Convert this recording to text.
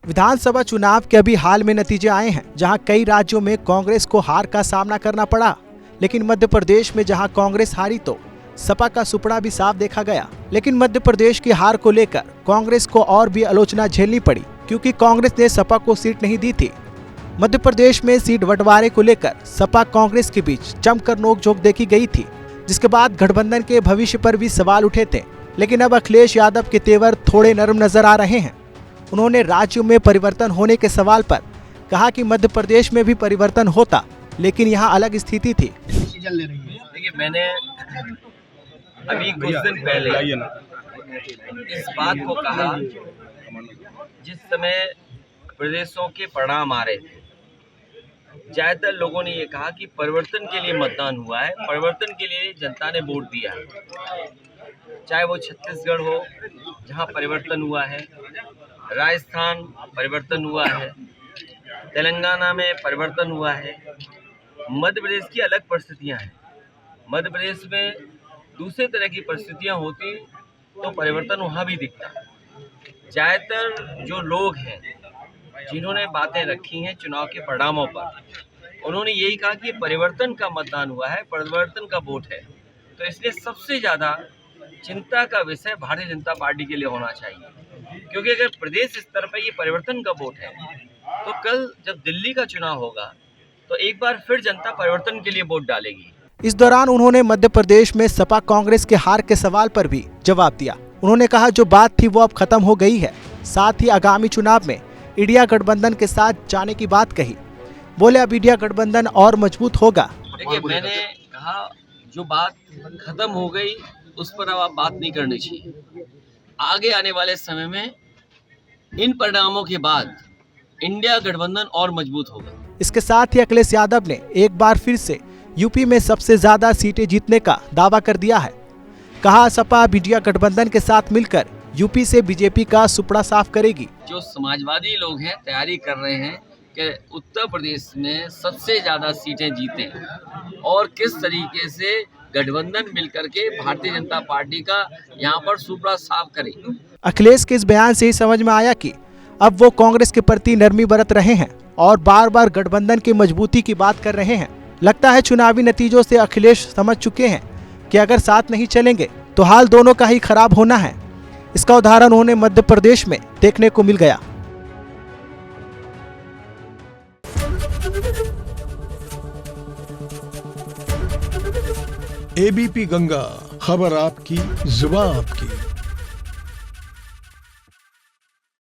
विधानसभा चुनाव के अभी हाल में नतीजे आए हैं, जहां कई राज्यों में कांग्रेस को हार का सामना करना पड़ा, लेकिन मध्य प्रदेश में जहां कांग्रेस हारी तो सपा का सुपड़ा भी साफ देखा गया। लेकिन मध्य प्रदेश की हार को लेकर कांग्रेस को और भी आलोचना झेलनी पड़ी, क्योंकि कांग्रेस ने सपा को सीट नहीं दी थी। मध्य प्रदेश में सीट बंटवारे को लेकर सपा कांग्रेस के बीच जमकर नोकझोंक देखी गई थी, जिसके बाद गठबंधन के भविष्य पर भी सवाल उठे थे। लेकिन अब अखिलेश यादव के तेवर थोड़े नरम नजर आ रहे हैं। उन्होंने राज्यों में परिवर्तन होने के सवाल पर कहा कि मध्य प्रदेश में भी परिवर्तन होता, लेकिन यहाँ अलग स्थिति थी। देखिए, मैंने अभी कुछ दिन पहले इस बात को कहा, जिस समय प्रदेशों के परिणाम आ रहे थे, ज्यादातर लोगों ने ये कहा कि परिवर्तन के लिए मतदान हुआ है, परिवर्तन के लिए जनता ने वोट दिया है। चाहे वो छत्तीसगढ़ हो जहां परिवर्तन हुआ है, राजस्थान परिवर्तन हुआ है, तेलंगाना में परिवर्तन हुआ है, मध्य प्रदेश की अलग परिस्थितियां हैं। मध्य प्रदेश में दूसरे तरह की परिस्थितियां होती तो परिवर्तन वहाँ भी दिखता। ज़्यादातर जो लोग हैं जिन्होंने बातें रखी हैं चुनाव के परिणामों पर, उन्होंने यही कहा कि परिवर्तन का मतदान हुआ है, परिवर्तन का वोट है। तो इसलिए सबसे ज़्यादा चिंता का विषय भारतीय जनता पार्टी के लिए होना चाहिए, क्योंकि अगर प्रदेश स्तर पर ये परिवर्तन का वोट है तो कल जब दिल्ली का चुनाव होगा तो एक बार फिर जनता परिवर्तन के लिए वोट डालेगी। इस दौरान उन्होंने मध्य प्रदेश में सपा कांग्रेस के हार के सवाल पर भी जवाब दिया। उन्होंने कहा जो बात थी वो अब खत्म हो गई है। साथ ही आगामी चुनाव में इंडिया गठबंधन के साथ जाने की बात कही। बोले अब इंडिया गठबंधन और मजबूत होगा। देखिए, मैंने कहा जो बात खत्म हो गई उस पर अब आप बात नहीं करनी चाहिए। आगे आने वाले समय में इन परिणामों के बाद इंडिया गठबंधन और मजबूत होगा। इसके साथ ही अखिलेश यादव ने एक बार फिर से यूपी में सबसे ज्यादा सीटें जीतने का दावा कर दिया है। कहा सपा इंडिया गठबंधन के साथ मिलकर यूपी से बीजेपी का सुपड़ा साफ करेगी। जो समाजवादी लोग हैं तैयारी कर रहे हैं कि उत्तर प्रदेश में सबसे ज्यादा सीटें जीतें और किस तरीके से गठबंधन मिलकर के भारतीय जनता पार्टी का यहाँ पर सुपड़ा साफ करे। अखिलेश के इस बयान से ही समझ में आया कि अब वो कांग्रेस के प्रति नरमी बरत रहे हैं और बार बार गठबंधन की मजबूती की बात कर रहे हैं। लगता है चुनावी नतीजों से अखिलेश समझ चुके हैं कि अगर साथ नहीं चलेंगे तो हाल दोनों का ही खराब होना है। इसका उदाहरण उन्हें मध्य प्रदेश में देखने को मिल गया। एबीपी गंगा, खबर आपकी, जुबान आपकी।